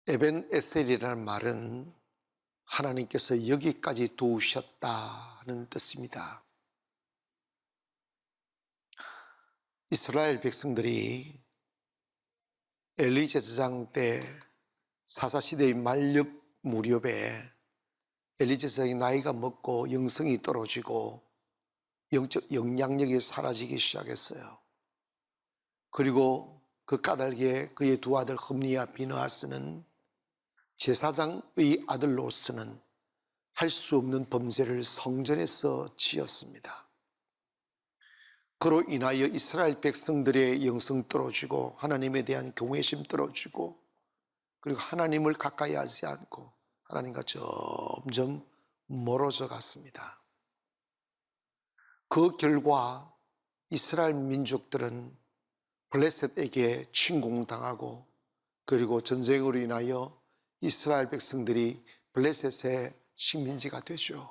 에벤 에셀이라는 말은 하나님께서 여기까지 도우셨다는 뜻입니다. 이스라엘 백성들이 엘리 제사장 때 사사시대의 무렵에 엘리 제사장이 나이가 먹고 영성이 떨어지고 영적 영향력이 사라지기 시작했어요. 그리고 그 까닭에 그의 두 아들 흠니와 비느하스는 제사장의 아들로서는 할 수 없는 범죄를 성전에서 지었습니다. 그로 인하여 이스라엘 백성들의 영성 떨어지고 하나님에 대한 경외심 떨어지고 그리고 하나님을 가까이 하지 않고 하나님과 점점 멀어져 갔습니다. 그 결과 이스라엘 민족들은 블레셋에게 침공당하고 그리고 전쟁으로 인하여 이스라엘 백성들이 블레셋의 식민지가 되죠.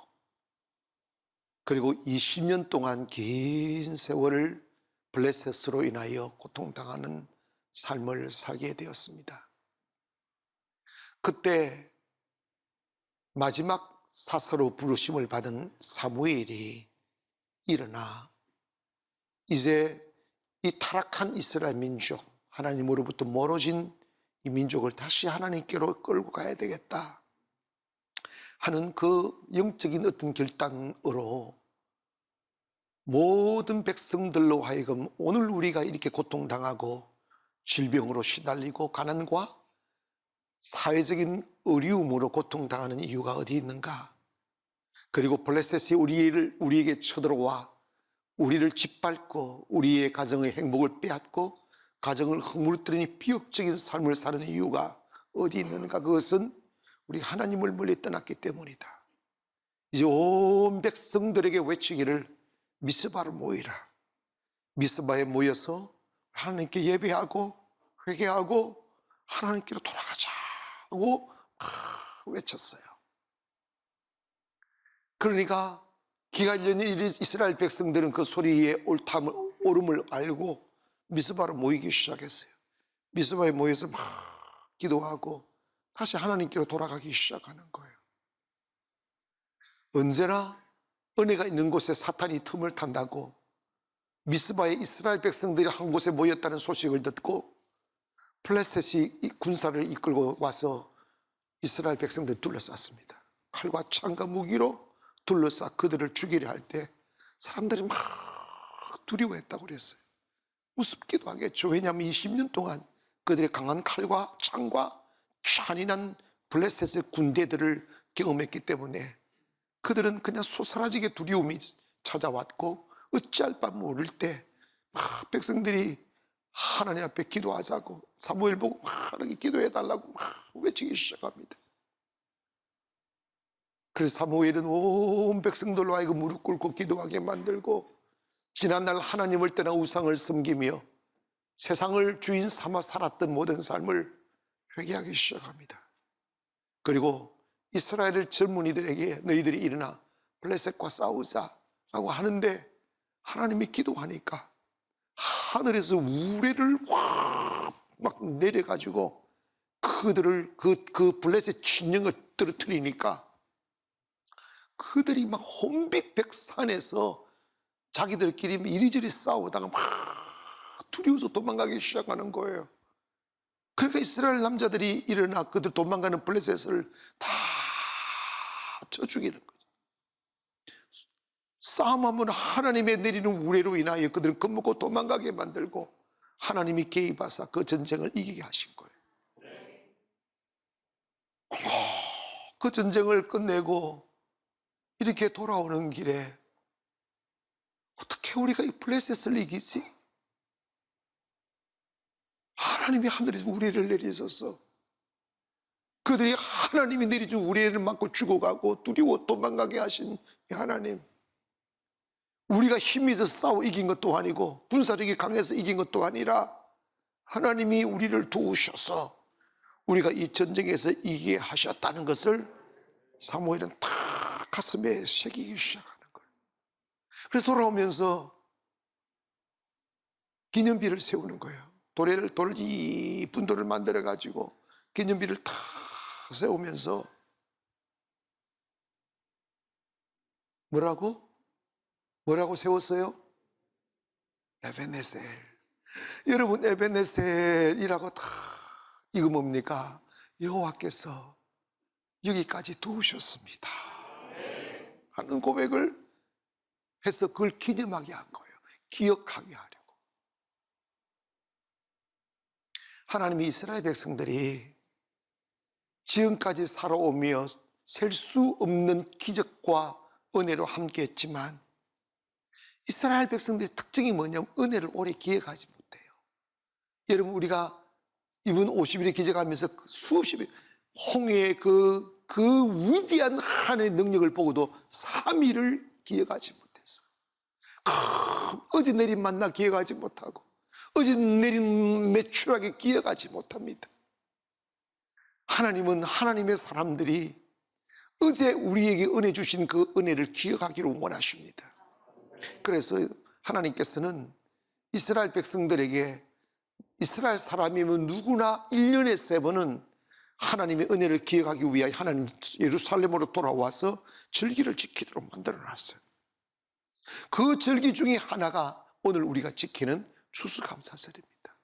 그리고 20년 동안 긴 세월을 블레셋으로 인하여 고통당하는 삶을 살게 되었습니다. 그때 마지막 사사로 부르심을 받은 사무엘이 일어나 이제 이 타락한 이스라엘 민족, 하나님으로부터 멀어진 이 민족을 다시 하나님께로 끌고 가야 되겠다 하는 그 영적인 어떤 결단으로 모든 백성들로 하여금 오늘 우리가 이렇게 고통당하고 질병으로 시달리고 가난과 사회적인 어려움으로 고통당하는 이유가 어디 있는가? 그리고 블레셋이 우리에게 쳐들어와 우리를 짓밟고 우리의 가정의 행복을 빼앗고 가정을 허물뜨리니 비극적인 삶을 사는 이유가 어디 있는가? 그것은 우리 하나님을 멀리 떠났기 때문이다. 이제 온 백성들에게 외치기를 미스바로 모이라. 미스바에 모여서 하나님께 예배하고 회개하고 하나님께로 돌아가자고 외쳤어요. 그러니까 기가 1년이 이스라엘 백성들은 그 소리의 옳음을 알고 미스바로 모이기 시작했어요. 미스바에 모여서 막 기도하고 다시 하나님께로 돌아가기 시작하는 거예요. 언제나 은혜가 있는 곳에 사탄이 틈을 탄다고 미스바에 이스라엘 백성들이 한 곳에 모였다는 소식을 듣고 블레셋이 군사를 이끌고 와서 이스라엘 백성들을 둘러쌌습니다. 칼과 창과 무기로 둘러싸 그들을 죽이려 할 때 사람들이 막 두려워했다고 그랬어요. 우습기도 하겠죠. 왜냐하면 20년 동안 그들의 강한 칼과 창과 잔인한 블레셋의 군대들을 경험했기 때문에 그들은 그냥 소사라지게 두려움이 찾아왔고 어찌할 바 모를 때 막 백성들이 하나님 앞에 기도하자고 사무엘 보고 막 이렇게 기도해달라고 막 외치기 시작합니다. 그래서 사무엘은 온 백성들로 하여금 무릎 꿇고 기도하게 만들고 지난날 하나님을 떠나 우상을 섬기며 세상을 주인 삼아 살았던 모든 삶을 회개하기 시작합니다. 그리고 이스라엘 젊은이들에게 너희들이 일어나 블레셋과 싸우자라고 하는데 하나님이 기도하니까 하늘에서 우레를 확 막 내려가지고 그들을 그 블레셋 진영을 떨어뜨리니까 그들이 막 혼비백산에서 자기들끼리 이리저리 싸우다가 막 두려워서 도망가기 시작하는 거예요. 그러니까 이스라엘 남자들이 일어나 그들 도망가는 블레셋을 다 쳐 죽이는 거죠. 싸움하면 하나님의 내리는 우레로 인하여 그들은 겁먹고 도망가게 만들고 하나님이 개입하사 그 전쟁을 이기게 하신 거예요. 그 전쟁을 끝내고 이렇게 돌아오는 길에 어떻게 우리가 이 블레셋을 이기지? 하나님이 하늘에서 우레를 내리셔서 그들이 하나님이 내리준 우레를 맞고 죽어가고 두려워 도망가게 하신 이 하나님, 우리가 힘이 있어서 싸워 이긴 것도 아니고 군사력이 강해서 이긴 것도 아니라 하나님이 우리를 도우셔서 우리가 이 전쟁에서 이기게 하셨다는 것을 사무엘은 다 가슴에 새기기 시작하는 거예요. 그래서 돌아오면서 기념비를 세우는 거예요. 돌을 이쁜 돌을 만들어 가지고 기념비를 다 세우면서 뭐라고 세웠어요? 에베네셀. 여러분, 에베네셀이라고 다 이거 뭡니까? 여호와께서 여기까지 도우셨습니다 하는 고백을 해서 그걸 기념하게 한 거예요. 기억하게 하려고. 하나님이 이스라엘 백성들이 지금까지 살아오며 셀 수 없는 기적과 은혜로 함께 했지만 이스라엘 백성들의 특징이 뭐냐면 은혜를 오래 기억하지 못해요. 여러분, 우리가 이번 50일에 기적하면서 수없이 홍해의 그 위대한 하나님의 능력을 보고도 3일을 기억하지 못했어. 어제 내린 만나 기억하지 못하고 어제 내린 매출하게 기억하지 못합니다. 하나님은 하나님의 사람들이 어제 우리에게 은혜 주신 그 은혜를 기억하기를 원하십니다. 그래서 하나님께서는 이스라엘 백성들에게, 이스라엘 사람이면 누구나 1년에 3번은 하나님의 은혜를 기억하기 위하여 하나님 예루살렘으로 돌아와서 절기를 지키도록 만들어놨어요. 그 절기 중에 하나가 오늘 우리가 지키는 추수감사절입니다.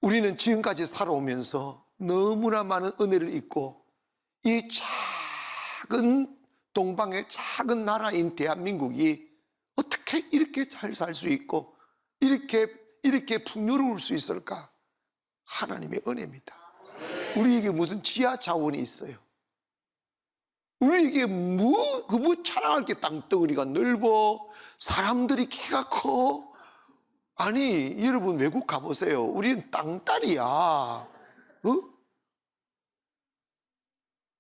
우리는 지금까지 살아오면서 너무나 많은 은혜를 잊고 이 작은 동방의 작은 나라인 대한민국이 어떻게 이렇게 잘 살 수 있고 이렇게 풍요로울 수 있을까? 하나님의 은혜입니다. 우리에게 무슨 지하 자원이 있어요? 우리에게 뭐 자랑할 게 땅덩어리가 넓어, 사람들이 키가 커. 아니, 여러분 외국 가보세요. 우리는 땅딸이야. 어?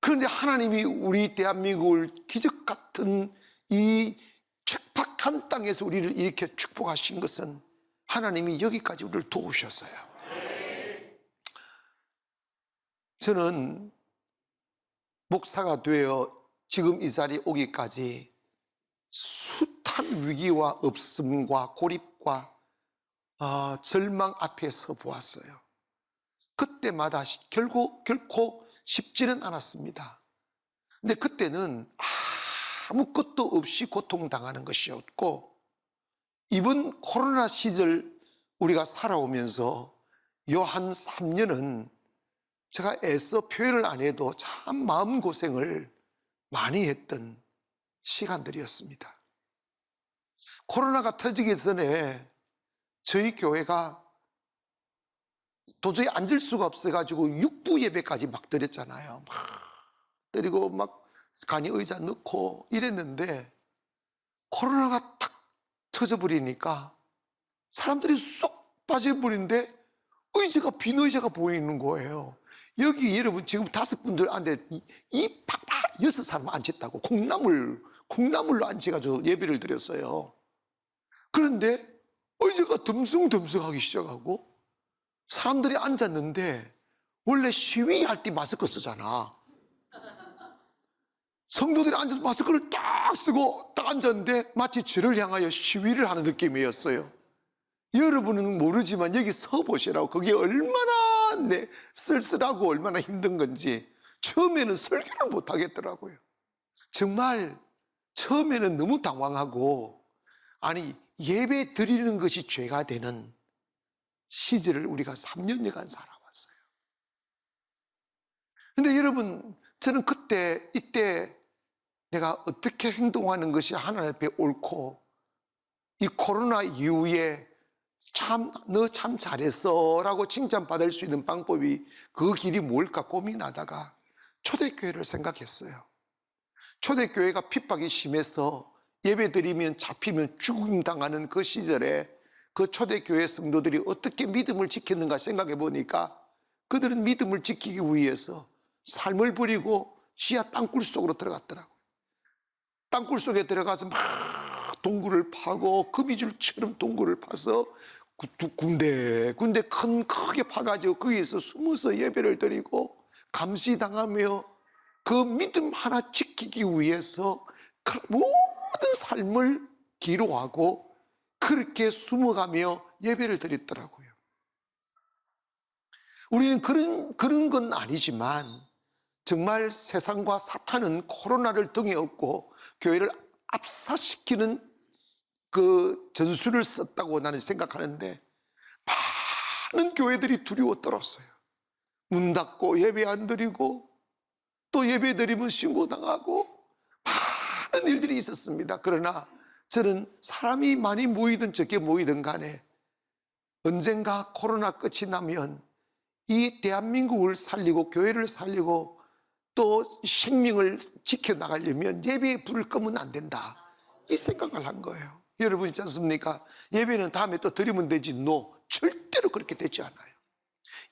그런데 하나님이 우리 대한민국을 기적 같은 이 척박한 땅에서 우리를 이렇게 축복하신 것은 하나님이 여기까지 우리를 도우셨어요. 저는 목사가 되어 지금 이 자리에 오기까지 숱한 위기와 없음과 고립과 절망 앞에 서 보았어요. 그때마다 결코 쉽지는 않았습니다. 근데 그때는 아무것도 없이 고통당하는 것이었고, 이번 코로나 시절 우리가 살아오면서 요 한 3년은 제가 애써 표현을 안 해도 참 마음고생을 많이 했던 시간들이었습니다. 코로나가 터지기 전에 저희 교회가 도저히 앉을 수가 없어가지고 육부 예배까지 막 드렸잖아요. 막 드리고 막 간이 의자 넣고 이랬는데 코로나가 탁 터져버리니까 사람들이 쏙 빠져버리는데 빈 의자가 보이는 거예요. 여기 여러분 지금 5분들 앉는데 이 팍팍 6사람 앉혔다고 콩나물로 앉혀가지고 예배를 드렸어요. 그런데 의자가 듬성듬성하기 시작하고 사람들이 앉았는데 원래 시위할 때 마스크 쓰잖아. 성도들이 앉아서 마스크를 딱 쓰고 딱 앉았는데 마치 저를 향하여 시위를 하는 느낌이었어요. 여러분은 모르지만 여기 서 보시라고. 그게 얼마나 쓸쓸하고 얼마나 힘든 건지 처음에는 설교를 못 하겠더라고요. 정말 처음에는 너무 당황하고, 아니 예배 드리는 것이 죄가 되는 시절을 우리가 3년여간 살아왔어요. 근데 여러분, 저는 이때 내가 어떻게 행동하는 것이 하나님 앞에 옳고, 이 코로나 이후에 너 참 잘했어 라고 칭찬받을 수 있는 방법이 그 길이 뭘까 고민하다가 초대교회를 생각했어요. 초대교회가 핍박이 심해서 예배드리면 잡히면 죽임당하는 그 시절에 그 초대교회 성도들이 어떻게 믿음을 지켰는가 생각해 보니까 그들은 믿음을 지키기 위해서 삶을 버리고 지하 땅굴 속으로 들어갔더라고요. 땅굴 속에 들어가서 막 동굴을 파고 거미줄처럼 동굴을 파서 군데 크게 파가지고 거기에서 숨어서 예배를 드리고 감시당하며 그 믿음 하나 지키기 위해서 모든 삶을 기로하고 그렇게 숨어가며 예배를 드렸더라고요. 우리는 그런 건 아니지만 정말 세상과 사탄은 코로나를 등에 업고 교회를 압사시키는 그 전술을 썼다고 나는 생각하는데, 많은 교회들이 두려워 떨었어요. 문 닫고 예배 안 드리고 또 예배 드리면 신고당하고 많은 일들이 있었습니다. 그러나 저는 사람이 많이 모이든 적게 모이든 간에 언젠가 코로나 끝이 나면 이 대한민국을 살리고 교회를 살리고 또 생명을 지켜나가려면 예배에 불을 끄면 안 된다, 이 생각을 한 거예요. 여러분 있지 않습니까? 예배는 다음에 또 드리면 되지. 절대로 그렇게 되지 않아요.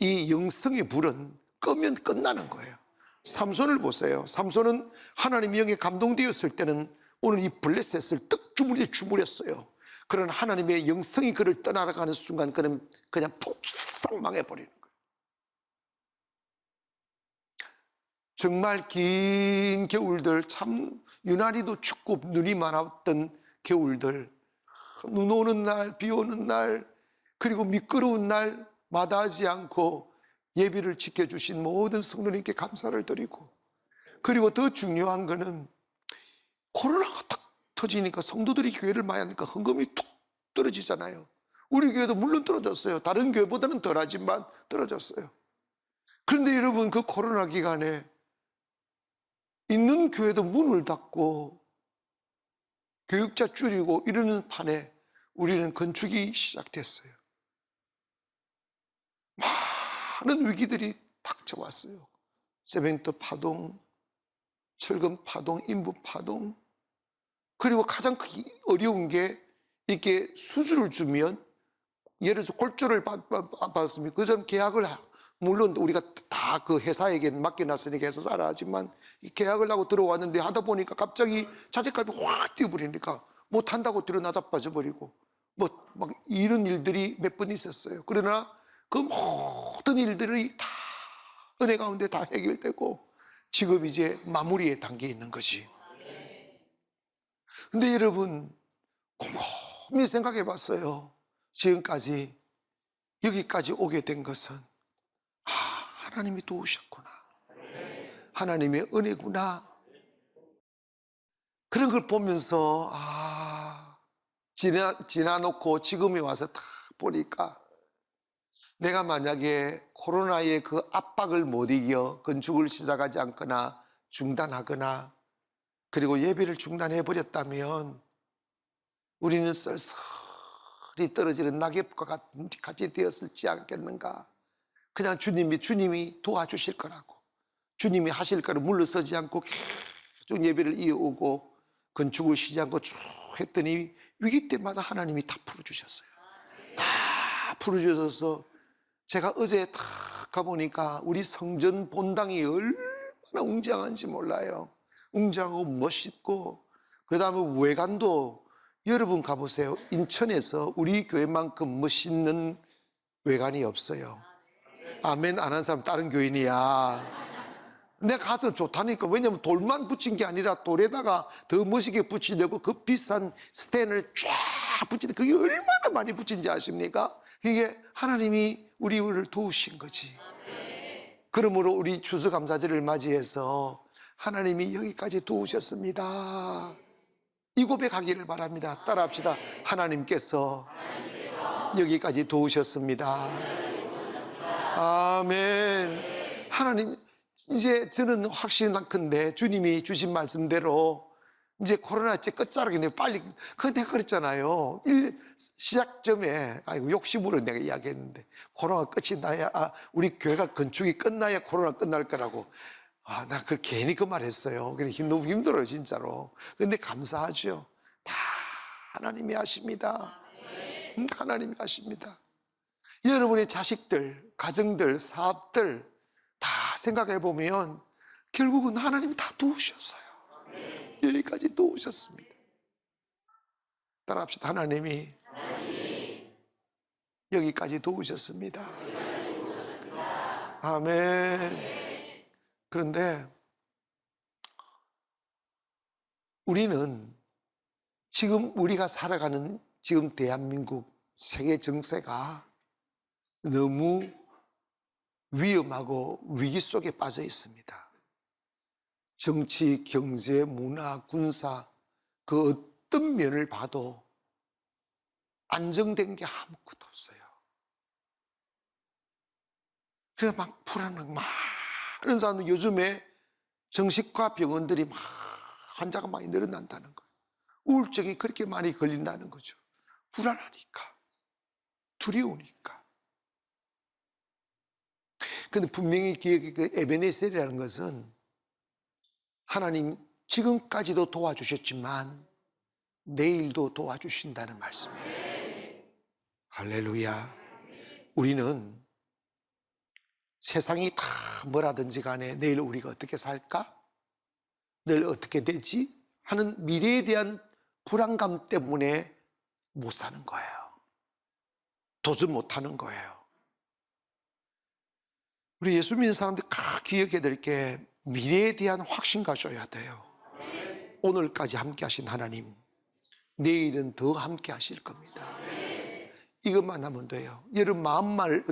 이 영성의 불은 끄면 끝나는 거예요. 삼손을 보세요. 삼손은 하나님의 영에 감동되었을 때는 오늘 이 블레셋을 떡 주물렸어요. 그런 하나님의 영성이 그를 떠나가는 순간 그는 그냥 폭삭 망해버리는 거예요. 정말 긴 겨울들, 참 유난히도 춥고 눈이 많았던 겨울들, 눈 오는 날, 비 오는 날, 그리고 미끄러운 날 마다하지 않고 예비를 지켜주신 모든 성도님께 감사를 드리고, 그리고 더 중요한 거는 코로나가 딱 터지니까 성도들이 교회를 많이 하니까 헌금이 툭 떨어지잖아요. 우리 교회도 물론 떨어졌어요. 다른 교회보다는 덜하지만 떨어졌어요. 그런데 여러분, 그 코로나 기간에 있는 교회도 문을 닫고 교육자 줄이고 이러는 판에 우리는 건축이 시작됐어요. 많은 위기들이 닥쳐왔어요. 세멘트 파동, 철근 파동, 인부 파동, 그리고 가장 어려운 게 이렇게 수주를 주면, 예를 들어서 골조를 받았습니다. 그전 계약을, 물론 우리가 다 그 회사에게 맡겨놨으니까 해서 살아 하지만, 이 계약을 하고 들어왔는데 하다 보니까 갑자기 자재값이 확 뛰어버리니까 못한다고 뒤로 나자빠져 버리고 막 이런 일들이 몇 번 있었어요. 그러나 그 모든 일들이 다 은혜 가운데 다 해결되고 지금 이제 마무리의 단계에 있는 거지. 근데 여러분, 곰곰이 생각해 봤어요. 지금까지 여기까지 오게 된 것은 하나님이 도우셨구나, 하나님의 은혜구나. 그런 걸 보면서 지나놓고 지금에 와서 딱 보니까, 내가 만약에 코로나의 그 압박을 못 이겨 건축을 시작하지 않거나 중단하거나 그리고 예배를 중단해 버렸다면 우리는 썰썰히 떨어지는 낙엽과 같이 되었을지 않겠는가. 그냥 주님이 도와주실 거라고, 주님이 하실 거를 물러서지 않고 계속 예배를 이어오고 건축을 쉬지 않고 쭉 했더니 위기 때마다 하나님이 다 풀어주셨어요. 다 풀어주셔서 제가 어제 딱 가보니까 우리 성전 본당이 얼마나 웅장한지 몰라요. 웅장하고 멋있고, 그 다음에 외관도, 여러분 가보세요. 인천에서 우리 교회만큼 멋있는 외관이 없어요. 아멘 안 한 사람 다른 교인이야. 내가 가서 좋다니까. 왜냐면 돌만 붙인 게 아니라 돌에다가 더 멋있게 붙이려고 그 비싼 스텐을 쫙 붙이는데 그게 얼마나 많이 붙인지 아십니까? 이게 하나님이 우리를 도우신 거지. 그러므로 우리 추수감사절을 맞이해서 하나님이 여기까지 도우셨습니다, 이 고백하기를 바랍니다. 따라합시다. 하나님께서 여기까지 도우셨습니다. 아멘. 하나님, 이제 저는 확신한컨대 주님이 주신 말씀대로 이제 코로나 이제 끝자락인데 빨리, 내가 그랬잖아요. 시작점에, 욕심으로 내가 이야기했는데, 코로나 끝이 나야, 우리 교회가 건축이 끝나야 코로나 끝날 거라고. 나 괜히 그 말 했어요. 너무 힘들어요, 진짜로. 근데 감사하죠. 다 하나님이 하십니다. 하나님이 하십니다. 여러분의 자식들, 가정들, 사업들 다 생각해 보면 결국은 하나님이 다 도우셨어요. 여기까지 도우셨습니다. 따라합시다. 하나님이 여기까지 도우셨습니다. 아멘. 그런데 우리는 지금 우리가 살아가는 지금 대한민국 세계 정세가 너무 위험하고 위기 속에 빠져 있습니다. 정치, 경제, 문화, 군사 그 어떤 면을 봐도 안정된 게 아무것도 없어요. 그래서 막 불안하고 많은 사람들 요즘에 정신과 병원들이 막 환자가 많이 늘어난다는 거예요. 우울증이 그렇게 많이 걸린다는 거죠. 불안하니까, 두려우니까. 근데 분명히 그 에베네셀이라는 것은 하나님 지금까지도 도와주셨지만 내일도 도와주신다는 말씀이에요. 할렐루야. 우리는 세상이 다 뭐라든지 간에 내일 우리가 어떻게 살까? 내일 어떻게 되지? 하는 미래에 대한 불안감 때문에 못 사는 거예요. 도전 못 하는 거예요. 우리 예수 믿는 사람들 다 기억해야 될 게 미래에 대한 확신 가져야 돼요. 오늘까지 함께 하신 하나님, 내일은 더 함께 하실 겁니다. 이것만 하면 돼요. 여러분 마음을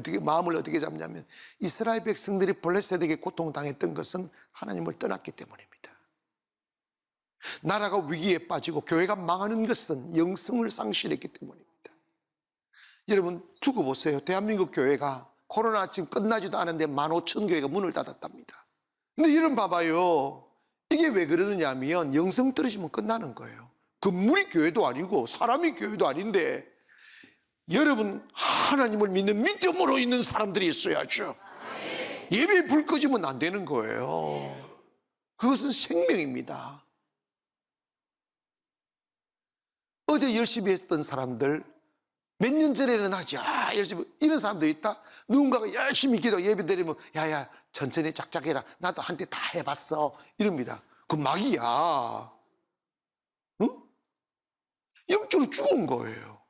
어떻게 잡냐면 이스라엘 백성들이 블레셋에게 고통당했던 것은 하나님을 떠났기 때문입니다. 나라가 위기에 빠지고 교회가 망하는 것은 영성을 상실했기 때문입니다. 여러분 두고 보세요. 대한민국 교회가 코로나 지금 끝나지도 않은데 15,000교회가 문을 닫았답니다. 근데 여러분 봐봐요. 이게 왜 그러느냐 하면 영성 떨어지면 끝나는 거예요. 건물이 교회도 아니고 사람이 교회도 아닌데 여러분 하나님을 믿는 믿음으로 있는 사람들이 있어야죠. 예배 불 꺼지면 안 되는 거예요. 그것은 생명입니다. 어제 열심히 했던 사람들 몇 년 전에는 하지 열심히 이런 사람도 있다. 누군가가 열심히 기도 예배 드리면 야야 천천히 작작해라. 나도 한때 다 해봤어 이럽니다. 그 막이야. 응? 영적으로 죽은 거예요.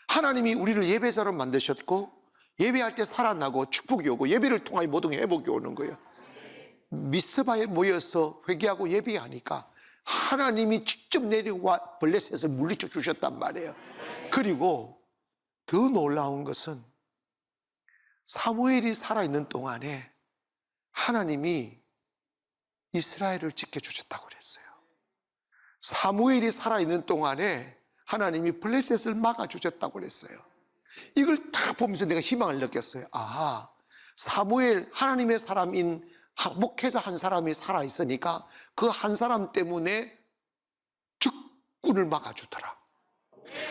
하나님이 우리를 예배자로 만드셨고 예배할 때 살아나고 축복이 오고 예배를 통하여 모든 회복이 오는 거예요. 미스바에 모여서 회개하고 예배하니까 하나님이 직접 내려와 블레셋을 물리쳐 주셨단 말이에요. 그리고 더 놀라운 것은 사무엘이 살아있는 동안에 하나님이 이스라엘을 지켜주셨다고 그랬어요. 사무엘이 살아있는 동안에 하나님이 블레셋을 막아주셨다고 그랬어요. 이걸 딱 보면서 내가 희망을 느꼈어요. 아, 사무엘 하나님의 사람인 목회자 한 사람이 살아있으니까 그 한 사람 때문에 적군을 막아주더라.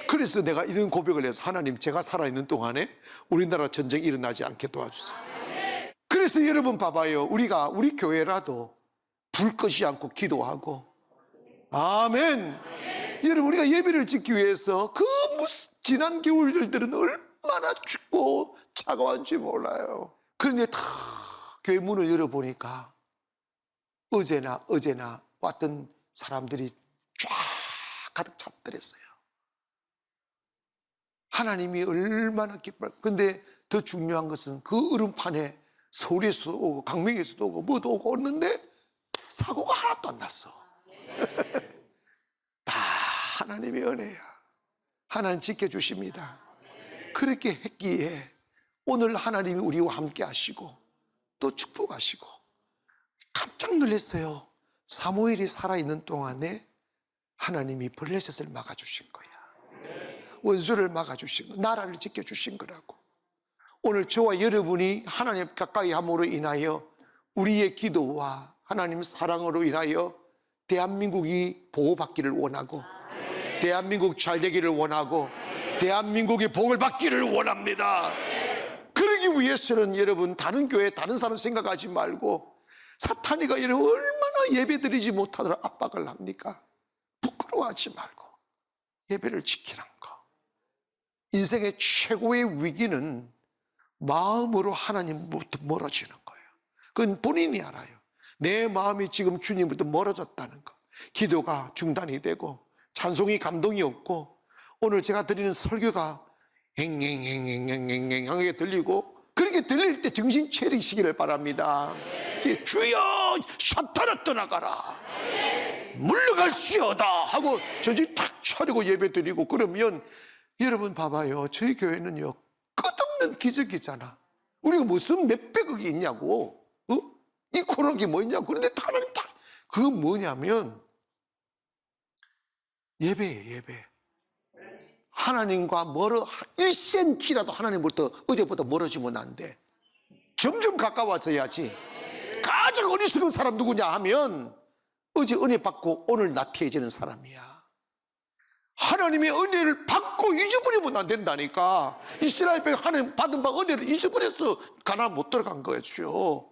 그래서 내가 이런 고백을 해서 하나님 제가 살아있는 동안에 우리나라 전쟁이 일어나지 않게 도와주세요. 그래서 여러분 봐봐요. 우리 교회라도 불 끄지 않고 기도하고 아멘. 여러분 우리가 예배를 지키기 위해서 지난 겨울들은 얼마나 춥고 차가운지 몰라요. 그런데 다 교회 문을 열어보니까 어제나 왔던 사람들이 쫙 가득 찼더랬어요. 하나님이 얼마나 기뻐요. 근데 더 중요한 것은 그 얼음판에 서울에서도 오고 강명에서도 오고 뭐도 오고 오는데 사고가 하나도 안 났어. 다 하나님의 은혜야. 하나님 지켜주십니다. 그렇게 했기에 오늘 하나님이 우리와 함께 하시고 또 축복하시고 깜짝 놀랐어요. 사무엘이 살아있는 동안에 하나님이 블레셋을 막아주신 거야. 원수를 막아주신 거, 나라를 지켜주신 거라고. 오늘 저와 여러분이 하나님 가까이 함으로 인하여 우리의 기도와 하나님 사랑으로 인하여 대한민국이 보호받기를 원하고 대한민국 잘 되기를 원하고 대한민국이 복을 받기를 원합니다. 그러기 위해서는 여러분 다른 교회 다른 사람 생각하지 말고 사탄이가 여러분 얼마나 예배드리지 못하도록 압박을 합니까? 부끄러워하지 말고 예배를 지키라는 거. 인생의 최고의 위기는 마음으로 하나님부터 멀어지는 거예요. 그건 본인이 알아요. 내 마음이 지금 주님부터 멀어졌다는 거. 기도가 중단이 되고 찬송이 감동이 없고 오늘 제가 드리는 설교가 행행행행행행행하게 들리고 그렇게 들릴 때 정신 차리시기를 바랍니다. 주여 사탄아 떠나가라 물러갈시어다 하고 정신 탁 차리고 예배 드리고 그러면 여러분 봐봐요. 저희 교회는요 끝없는 기적이잖아. 우리가 무슨 몇백억이 있냐고. 이 코로나가 뭐 있냐고. 그런데 하나님 딱 그거 뭐냐면 예배예요. 예배. 하나님과 1cm라도 하나님부터 어제보다 멀어지면 안 돼. 점점 가까워져야지. 가장 어리석은 사람 누구냐 하면 어제 은혜 받고 오늘 나태해지는 사람이야. 하나님의 은혜를 받고 잊어버리면 안 된다니까. 이스라엘 백 하나님 받은 바 은혜를 잊어버려서 가나안 못 들어간 거죠.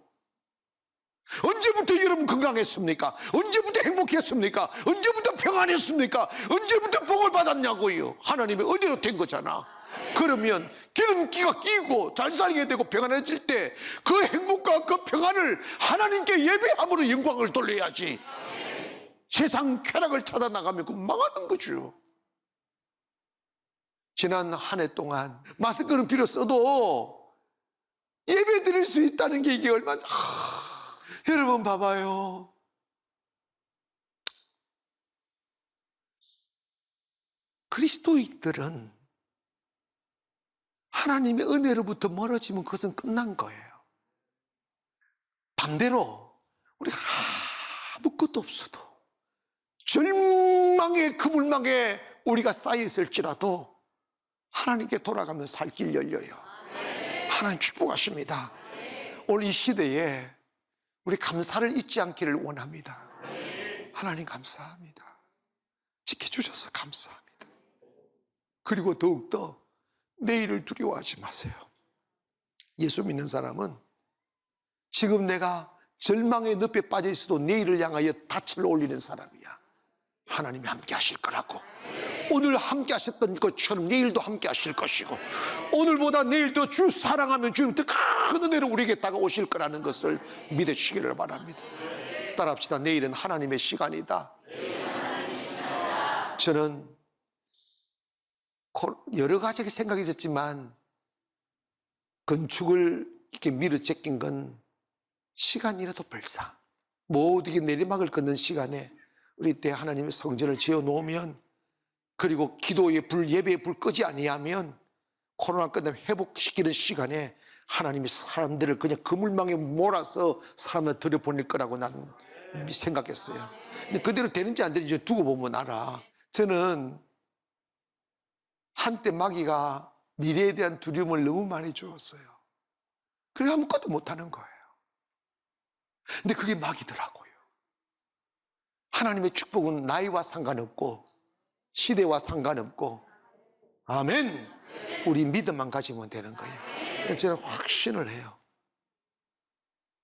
언제부터 여러분 건강했습니까? 언제부터 행복했습니까? 언제부터 평안했습니까? 언제부터 복을 받았냐고요. 하나님의 은혜로 된 거잖아. 그러면 기름기가 끼고 잘 살게 되고 평안해질 때 그 행복과 그 평안을 하나님께 예배함으로 영광을 돌려야지. 세상 쾌락을 찾아 나가면 그 망하는 거죠. 지난 한 해 동안 마스크는 필요 써도 예배 드릴 수 있다는 게 이게 얼마나 여러분 봐봐요. 그리스도인들은 하나님의 은혜로부터 멀어지면 그것은 끝난 거예요. 반대로 우리가 아무것도 없어도 절망의 그물망에 우리가 쌓여 있을지라도 하나님께 돌아가면 살 길 열려요. 하나님 축복하십니다. 오늘 이 시대에 우리 감사를 잊지 않기를 원합니다. 하나님 감사합니다. 지켜주셔서 감사합니다. 그리고 더욱더 내일을 두려워하지 마세요. 예수 믿는 사람은 지금 내가 절망의 늪에 빠져 있어도 내일을 향하여 닻을 올리는 사람이야. 하나님이 함께 하실 거라고. 오늘 함께 하셨던 것처럼 내일도 함께 하실 것이고, 오늘보다 내일 더 주 사랑하면 주님 더 큰 은혜로 우리에게 다가오실 거라는 것을 믿으시기를 바랍니다. 따라합시다. 내일은 하나님의 시간이다. 저는 여러 가지 생각이 있었지만 건축을 이렇게 밀어 제낀 건 시간이라도 벌사 모두게 내리막을 걷는 시간에 우리 때 하나님의 성전을 지어 놓으면, 그리고 기도의 불, 예배의 불 끄지 아니하면 코로나 끝나면 회복시키는 시간에 하나님이 사람들을 그냥 그물망에 몰아서 사람을 들여보낼 거라고 난 생각했어요. 근데 그대로 되는지 안 되는지 두고 보면 알아. 저는 한때 마귀가 미래에 대한 두려움을 너무 많이 주었어요. 그래 아무것도 못하는 거예요. 근데 그게 마귀더라고요. 하나님의 축복은 나이와 상관없고 시대와 상관없고, 아멘, 우리 믿음만 가지면 되는 거예요. 저는 확신을 해요.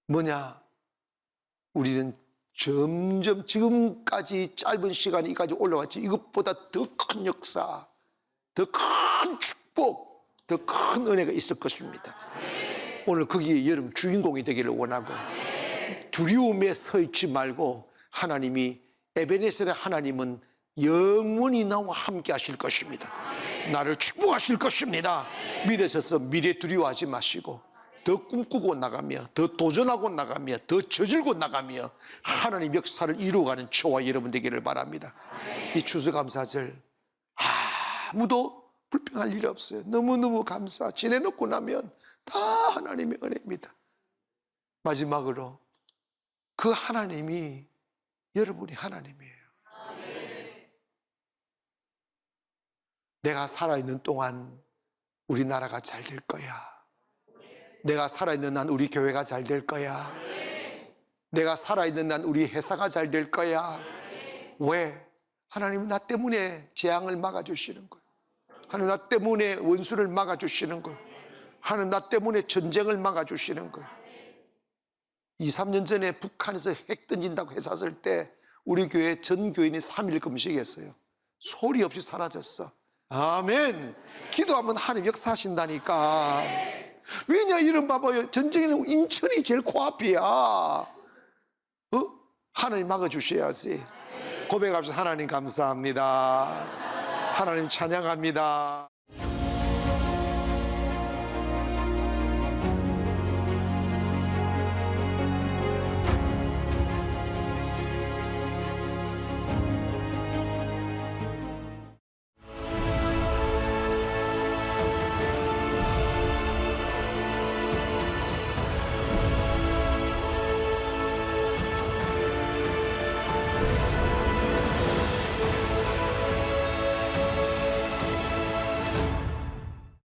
뭐냐, 우리는 점점 지금까지 짧은 시간이까지 올라왔지 이것보다 더 큰 역사, 더 큰 축복, 더 큰 은혜가 있을 것입니다. 오늘 거기에 여러분 주인공이 되기를 원하고, 두려움에 서 있지 말고 하나님이, 에베네셀의 하나님은 영원히 나와 함께 하실 것입니다. 나를 축복하실 것입니다. 믿으셔서 미래 두려워하지 마시고 더 꿈꾸고 나가며, 더 도전하고 나가며, 더 저질고 나가며 하나님 역사를 이루어가는 저와 여러분 되기를 바랍니다. 이 추수감사절 아무도 불평할 일이 없어요. 너무너무 감사. 지내놓고 나면 다 하나님의 은혜입니다. 마지막으로 그 하나님이 여러분이 하나님이에요. 내가 살아있는 동안 우리나라가 잘 될 거야. 내가 살아있는 한 우리 교회가 잘 될 거야. 내가 살아있는 한 우리 회사가 잘 될 거야. 왜? 하나님은 나 때문에 재앙을 막아주시는 거예요. 하나님 나 때문에 원수를 막아주시는 거예요. 하나님 나 때문에 전쟁을 막아주시는 거예요. 2, 3년 전에 북한에서 핵 던진다고 했었을 때 우리 교회 전 교인이 3일 금식했어요. 소리 없이 사라졌어. 아멘. 기도하면 하나님 역사하신다니까. 왜냐, 이런 봐봐요. 전쟁에는 인천이 제일 코앞이야. 하나님 막아주셔야지. 고백합시다. 하나님 감사합니다. 하나님 찬양합니다.